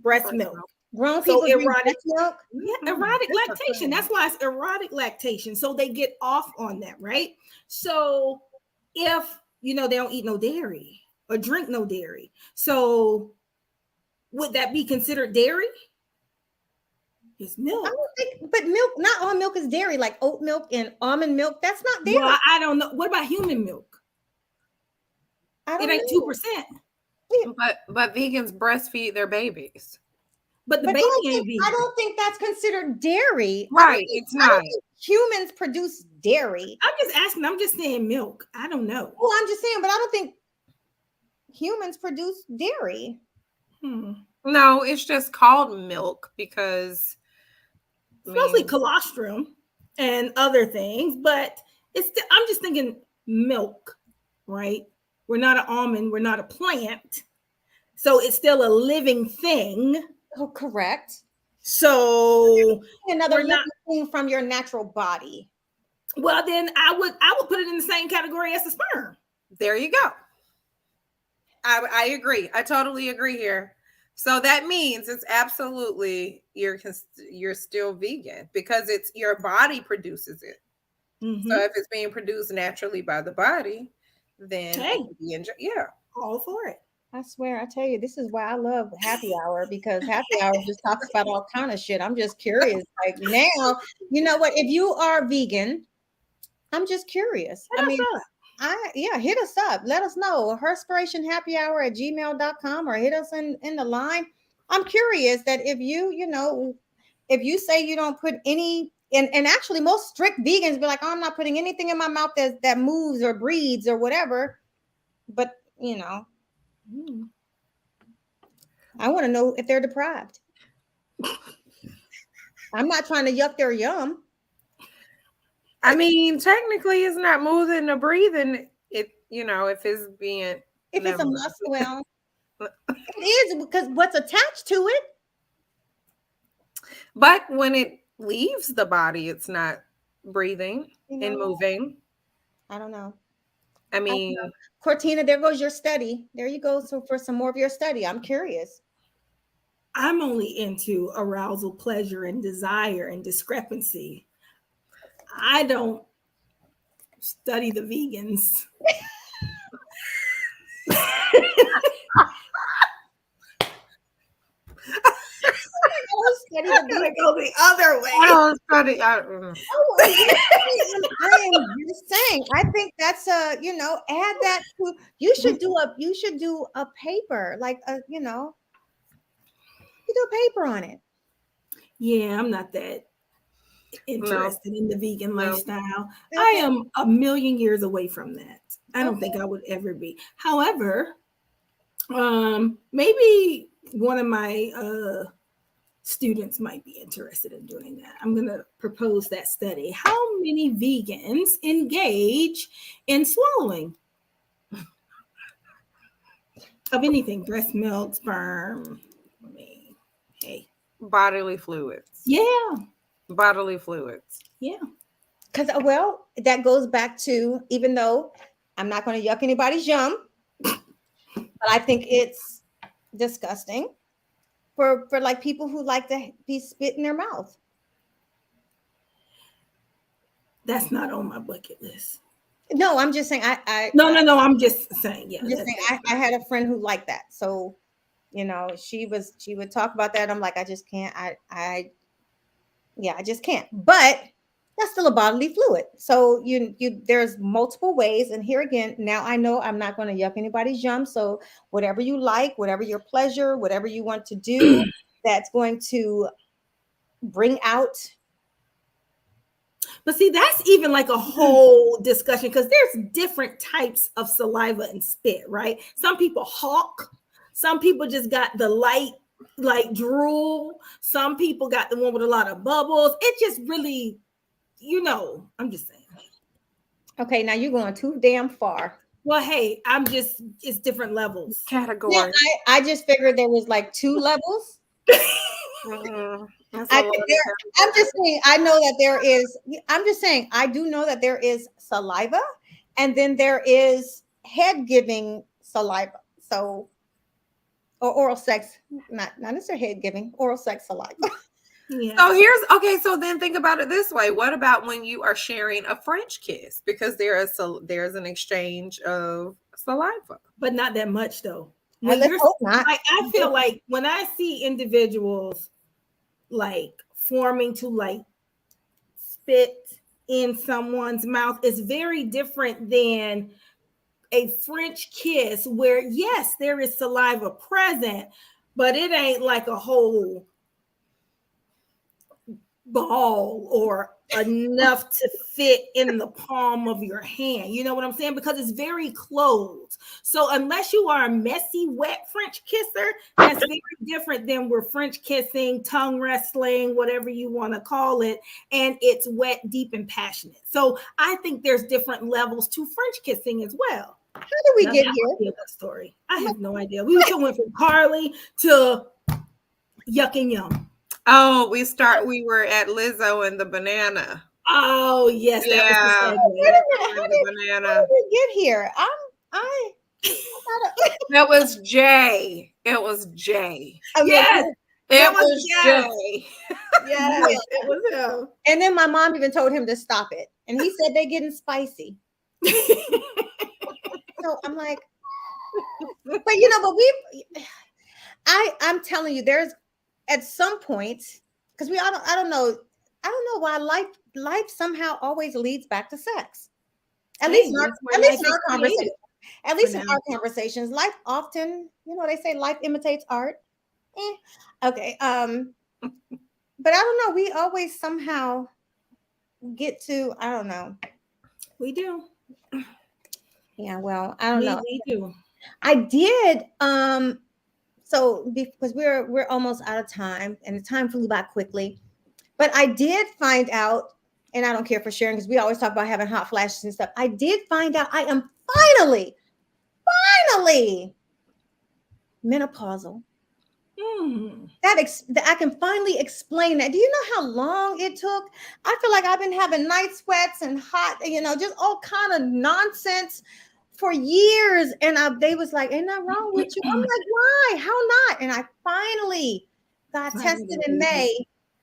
breast milk. Grown people drink breast milk? Yeah, erotic lactation. That's why it's erotic lactation. So they get off on that, right? So if, they don't eat no dairy or drink no dairy. So would that be considered dairy? It's milk. I don't think, but milk, not all milk is dairy, like oat milk and almond milk. That's not dairy. Well, I don't know. What about human milk? It ain't 2%. But vegans breastfeed their babies. But the baby ain't vegan. I don't think that's considered dairy. Right, it's not. I don't think humans produce dairy. I'm just asking. I'm just saying milk. I don't know. Well, I'm just saying, but I don't think humans produce dairy. No, it's just called milk because it's mostly colostrum and other things, but I'm just thinking milk, right? We're not an almond, we're not a plant. So it's still a living thing. Oh, correct. So another living thing from your natural body. Well, then I would put it in the same category as the sperm. There you go. I agree. I totally agree here. So that means it's absolutely you're still vegan because it's your body produces it. Mm-hmm. So if it's being produced naturally by the body, then all for it. I swear, I tell you, this is why I love Happy Hour, because Happy Hour just talks about all kind of shit. I'm just curious. Like now, you know what? If you are vegan, I'm just curious. Hit us up. Let us know. Herspiration Happy Hour at gmail.com or hit us in the line. I'm curious that if if you say you don't put any, and actually most strict vegans be like, oh, I'm not putting anything in my mouth that moves or breathes or whatever. But I want to know if they're deprived. I'm not trying to yuck their yum. I mean, technically, it's not moving or breathing. If it's being it's a muscle, well, it is because what's attached to it. But when it leaves the body, it's not breathing and moving. I don't know. I mean, Cortina, there goes your study. There you go. So for some more of your study, I'm curious. I'm only into arousal, pleasure, and desire and discrepancy. I don't study the vegans. I'm gonna go the other way. I don't study. I am just saying. I think that's add that to. You should do a paper like you do a paper on it. Yeah, I'm not that interested in the vegan lifestyle. I am a million years away from that. I don't think I would ever be. However, maybe one of my students might be interested in doing that. I'm going to propose that study. How many vegans engage in swallowing of anything? Breast milk, sperm. I mean, hey. Bodily fluids. Yeah. Bodily fluids. Yeah. Because, that goes back to, even though I'm not going to yuck anybody's yum, but I think it's disgusting for like people who like to be spit in their mouth. That's not on my bucket list. No, I'm just saying. No. I'm just saying. Yeah. I'm just saying. I had a friend who liked that. So, she would talk about that. I'm like, I just can't. I just can't. But that's still a bodily fluid. So there's multiple ways. And here again, now I know I'm not going to yuck anybody's yum. So whatever you like, whatever your pleasure, whatever you want to do, that's going to bring out. But see, that's even like a whole discussion because there's different types of saliva and spit, right? Some people hawk. Some people just got the light, like drool. Some people got the one with a lot of bubbles. It just really, I'm just saying. Okay, now you're going too damn far. Well, hey, it's different levels. Category. Yeah, I just figured there was like 2 levels. That's I a lot think of there, I'm just saying, I know that there is, I'm just saying, I do know that there is saliva and then there is head giving saliva. So, or oral sex, not necessarily head giving, oral sex saliva. Yeah. So so then think about it this way. What about when you are sharing a French kiss? Because there's an exchange of saliva. But not that much though. Let's hope not. Like, I feel like when I see individuals like forming to like spit in someone's mouth, is very different than a French kiss where, yes, there is saliva present, but it ain't like a whole ball or enough to fit in the palm of your hand. You know what I'm saying? Because it's very closed. So unless you are a messy, wet French kisser, that's very different than we're French kissing, tongue wrestling, whatever you want to call it, and it's wet, deep, and passionate. So I think there's different levels to French kissing as well. How did we Now, get that here? might be a good story. I have no idea. We went from Carly to Yuck and Yum. Oh, we were at Lizzo and the banana. Oh yes, that was the segue. Wait a minute, how banana. did we get here? That was Jay. It was Jay. Okay. Yes, It was was Jay. yes, it was him. And then my mom even told him to stop it. And he said they're getting spicy. So I'm like, but I'm telling you, there's at some point, because I don't know why life somehow always leads back to sex. At least in our conversations. At least in our conversations, life often, they say life imitates art. Okay. But I don't know. We always somehow get to, I don't know. We do. Yeah, well, I don't know. We do. I did. So because we're almost out of time, and the time flew by quickly. But I did find out, and I don't care for sharing because we always talk about having hot flashes and stuff. I did find out I am finally menopausal. That I can finally explain that. Do you know how long it took? I feel like I've been having night sweats and hot, just all kind of nonsense for years. And they was like, ain't nothing wrong with you. I'm like, why? How not? And I finally got tested in May.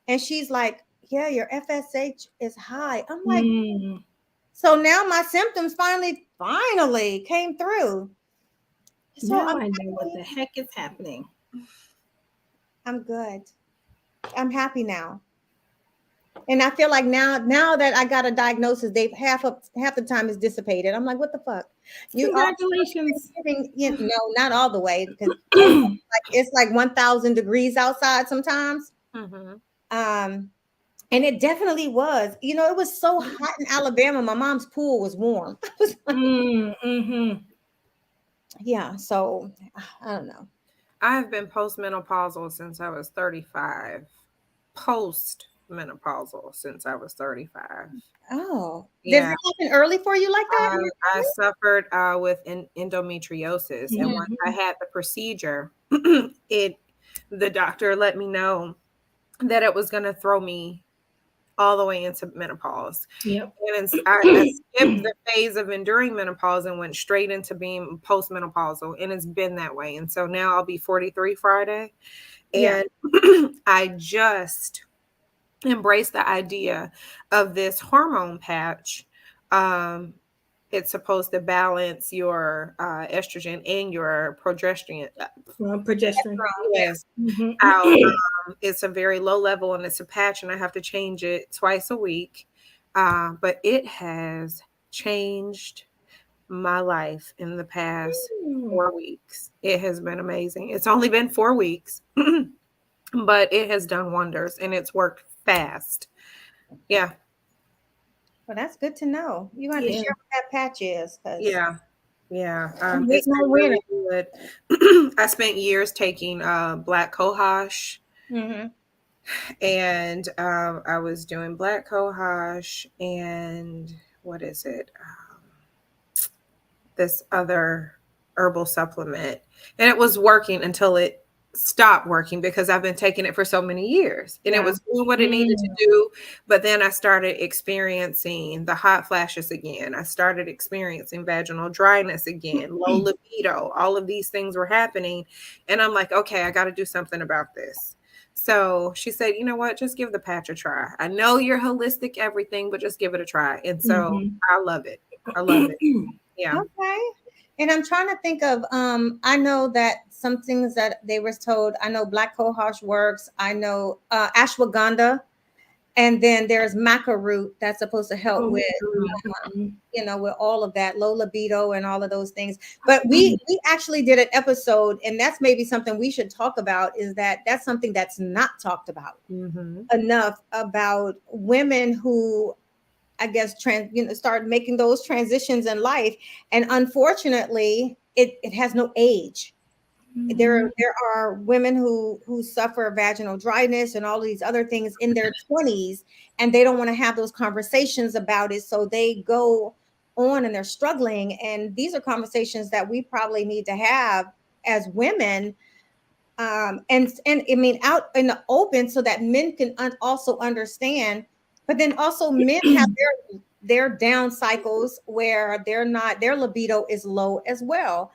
And she's like, yeah, your FSH is high. I'm like, so now my symptoms finally came through. So now I know what the heck is happening. I'm good. I'm happy now. And I feel like now that I got a diagnosis, half the time is dissipated. I'm like, what the fuck? Congratulations. No, not all the way, because it's like 1,000 degrees outside sometimes. And it definitely was. It was so hot in Alabama. My mom's pool was warm. Yeah. So I don't know. I have been postmenopausal since I was 35. Postmenopausal since I was 35. Oh, yeah. Did it happen early for you like that? I suffered with endometriosis, and once I had the procedure, the doctor let me know that it was going to throw me all the way into menopause. Yep. And I skipped the phase of enduring menopause and went straight into being postmenopausal, and it's been that way. And so now I'll be 43 Friday, and I just embraced the idea of this hormone patch. It's supposed to balance your estrogen and your progesterone. Yes. It's a very low level, and it's a patch, and I have to change it twice a week. But it has changed my life in the past 4 weeks. It has been amazing. It's only been 4 weeks, but it has done wonders, and it's worked fast. Yeah. Well, that's good to know. You want to share what that patch is. Yeah. It's no winner. Good. I spent years taking black cohosh, and I was doing black cohosh and what is it? this other herbal supplement, and it was working until it stopped working because I've been taking it for so many years and it was doing what it needed to do. But then I started experiencing the hot flashes again. I started experiencing vaginal dryness again, low libido. All of these things were happening. And I'm like, okay, I got to do something about this. So she said, you know what? Just give the patch a try. I know you're holistic everything, but just give it a try. And so I love it. I love it. Yeah. Okay. And I'm trying to think of, I know that some things that they were told, I know black cohosh works. I know ashwagandha. And then there's maca root that's supposed to help with, with all of that, low libido and all of those things. But we actually did an episode, and that's maybe something we should talk about, is that's something that's not talked about enough, about women who, I guess, start making those transitions in life. And unfortunately, it has no age. There are women who suffer vaginal dryness and all these other things in their 20s, and they don't want to have those conversations about it. So they go on and they're struggling. And these are conversations that we probably need to have as women. And I mean, out in the open, so that men can also understand. But then also men have their down cycles where their libido is low as well.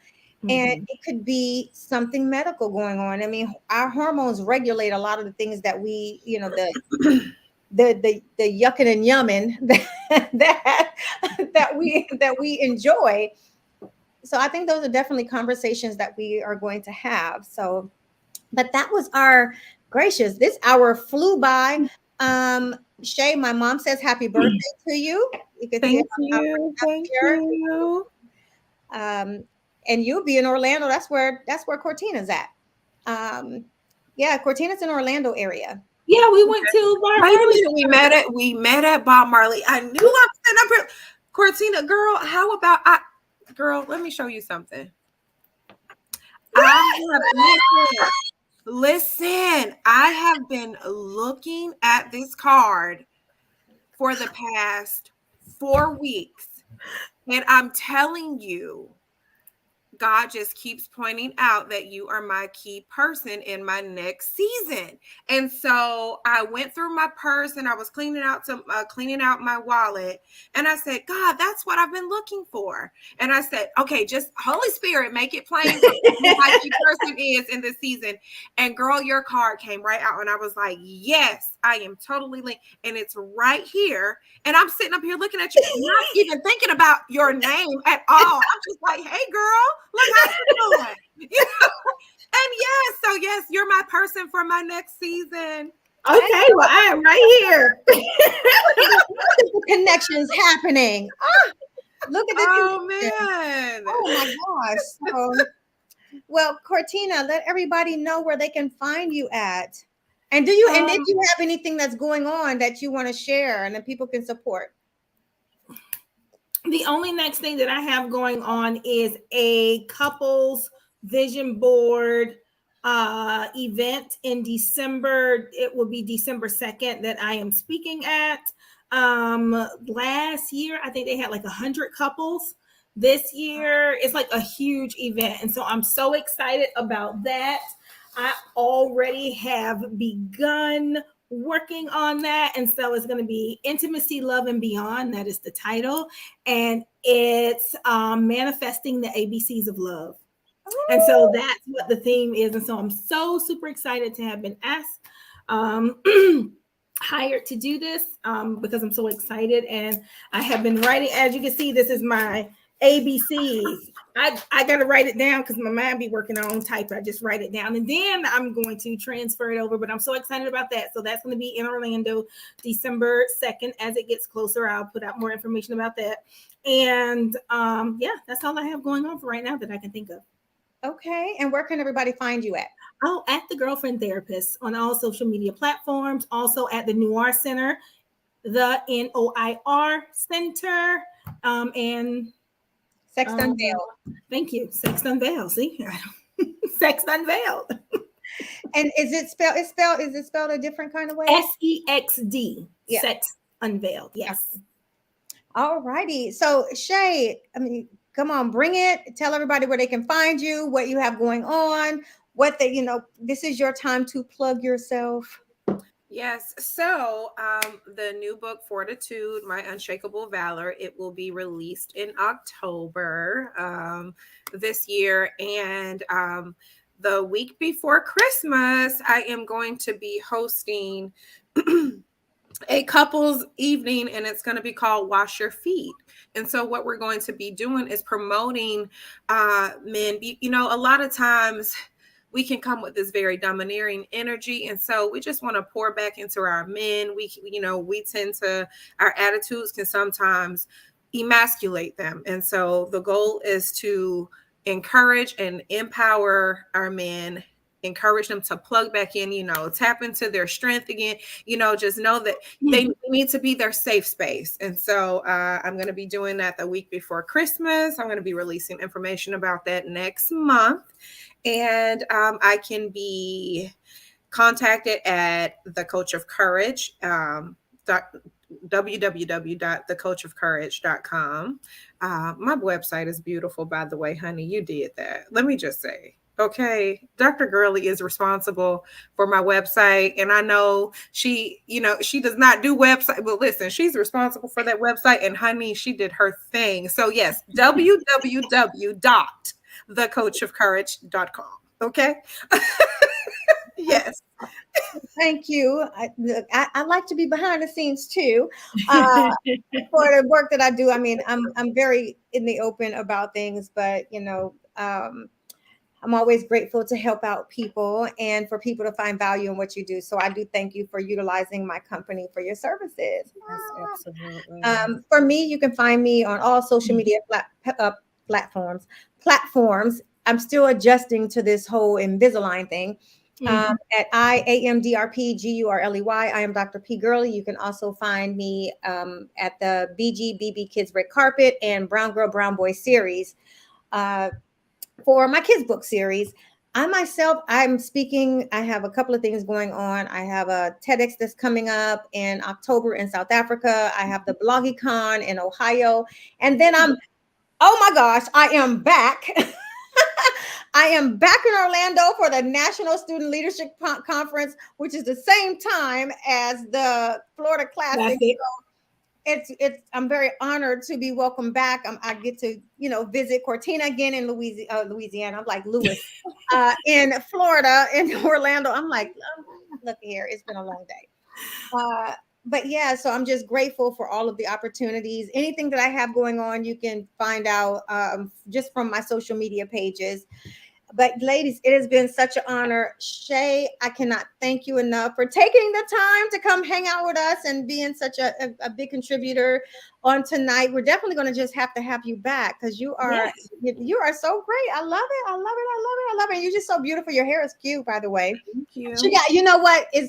And it could be something medical going on. I mean, our hormones regulate a lot of the things that we, the yucking and yumming that we enjoy. So I think those are definitely conversations that we are going to have. So, but that was our gracious. This hour flew by. Shay, my mom says happy birthday to you. You can Thank you. Thank you. And you'll be in Orlando. That's where Cortina's at. Yeah, Cortina's in Orlando area. Yeah, we went to Bob Marley. We met at Bob Marley. I knew I was sitting up here. Cortina, girl, how about girl, let me show you something. Listen, I have been looking at this card for the past 4 weeks, and I'm telling you, God just keeps pointing out that you are my key person in my next season. And so I went through my purse and I was cleaning out my wallet. And I said, God, that's what I've been looking for. And I said, okay, just Holy Spirit, make it plain who my key person is in this season. And girl, your card came right out. And I was like, yes, I am totally linked. And it's right here. And I'm sitting up here looking at you, not even thinking about your name at all. I'm just like, hey, girl, look how you doing. And yes, you're my person for my next season. Okay, well, I am right here. Connections happening. Look at this. Oh, man. Oh, my gosh. So, well, Cortina, let everybody know where they can find you at. And do you and if you have anything that's going on that you want to share and that people can support? The only next thing that I have going on is a couples vision board event in December. It will be December 2nd that I am speaking at. Last year, I think they had like 100 couples. This year, it's like a huge event. And so I'm so excited about that. I already have begun working on that. And so it's going to be Intimacy, Love, and Beyond. That is the title. And it's manifesting the ABCs of love. And so that's what the theme is. And so I'm so super excited to have been asked, hired to do this because I'm so excited. And I have been writing, as you can see, this is my ABCs. I got to write it down because my mind be working on type. I just write it down and then I'm going to transfer it over. But I'm so excited about that. So that's going to be in Orlando, December 2nd. As it gets closer, I'll put out more information about that. And that's all I have going on for right now that I can think of. Okay. And where can everybody find you at? Oh, at The Girlfriend Therapist on all social media platforms. Also at the Noir Center, the NOIR Center, and Sex Unveiled. Thank you. Sex Unveiled. See, Sex Unveiled. And is it spelled a different kind of way? SEXD. Yeah. Sex Unveiled. Yes. All righty. So Shay, I mean, Come on, bring it. Tell everybody where they can find you, what you have going on, what they, this is your time to plug yourself. Yes. So the new book, Fortitude, My Unshakable Valor, it will be released in October this year. And the week before Christmas, I am going to be hosting a couples evening, and it's going to be called Wash Your Feet. And so what we're going to be doing is promoting men. A lot of times we can come with this very domineering energy, and so we just want to pour back into our men. We tend to, our attitudes can sometimes emasculate them, and so the goal is to encourage and empower our men, encourage them to plug back in, tap into their strength again, just know that they need to be their safe space. And so I'm going to be doing that the week before Christmas. I'm going to be releasing information about that next month. And I can be contacted at The Coach of Courage, www.thecoachofcourage.com. My website is beautiful, by the way, honey. You did that. Let me just say, okay, Dr. Gurley is responsible for my website. And I know she does not do website, but listen, she's responsible for that website. And honey, she did her thing. So yes, www.thecoachofcourage.com. Okay. Yes. Thank you. I like to be behind the scenes too for the work that I do. I mean, I'm very in the open about things, but I'm always grateful to help out people and for people to find value in what you do. So I do thank you for utilizing my company for your services. Yes, absolutely. For me, you can find me on all social media platforms. I'm still adjusting to this whole Invisalign thing. At IAMDRPGURLEY. I am Dr. P. Gurley. You can also find me at the BGBB Kids Red Carpet and Brown Girl, Brown Boy series for my kids book series. I'm speaking. I have a couple of things going on. I have a TEDx that's coming up in October in South Africa. I have the BloggyCon in Ohio. And then oh my gosh, I am back. I am back in Orlando for the National Student Leadership Conference, which is the same time as the Florida Classic. I'm very honored to be welcomed back. I get to, visit Cortina again in Louisiana. I'm like Lewis in Florida, in Orlando. I'm like, look here, it's been a long day. But yeah, so I'm just grateful for all of the opportunities. Anything that I have going on, you can find out just from my social media pages. But ladies, it has been such an honor. Shay, I cannot thank you enough for taking the time to come hang out with us and being such a big contributor on tonight. We're definitely going to just have to have you back because you are so great. I love it. I love it. I love it. I love it. You're just so beautiful. Your hair is cute, by the way. Thank you. She got,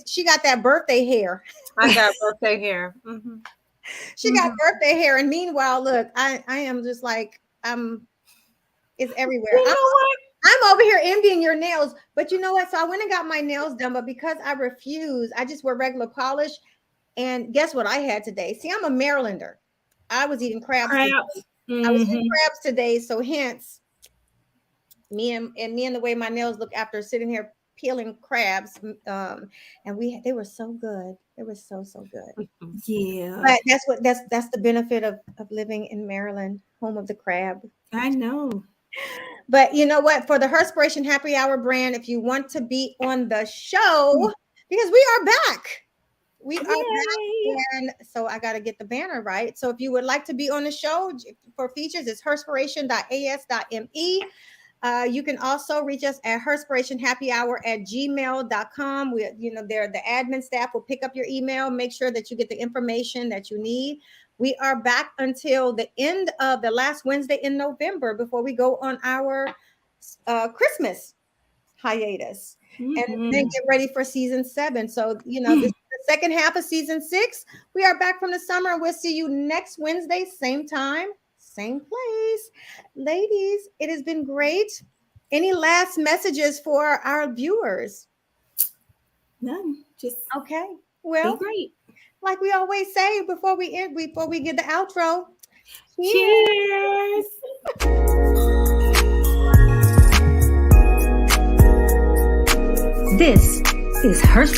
she got that birthday hair. I got birthday hair. Mm-hmm. She got birthday hair. And meanwhile, look, I am just like, it's everywhere. You know what? I'm over here envying your nails, but you know what? So I went and got my nails done, but because I refuse, I just wear regular polish. And guess what I had today? See, I'm a Marylander. I was eating crabs. I was eating crabs today, so hence me and the way my nails look after sitting here peeling crabs. And they were so good. They were so good. Yeah. But that's the benefit of living in Maryland, home of the crab. I know. But you know what? For the Herspiration Happy Hour brand, if you want to be on the show, because we are back. We are back. And so I got to get the banner right. So if you would like to be on the show for features, it's herspiration.as.me. You can also reach us at herspirationhappyhour@gmail.com. The admin staff will pick up your email, make sure that you get the information that you need. We are back until the end of the last Wednesday in November before we go on our Christmas hiatus and then get ready for season 7. So, this is the second half of season 6. We are back from the summer. We'll see you next Wednesday, same time, same place. Ladies, it has been great. Any last messages for our viewers? None. Just okay. Well, be great. Like we always say before we get the outro. Cheers. is Herspiration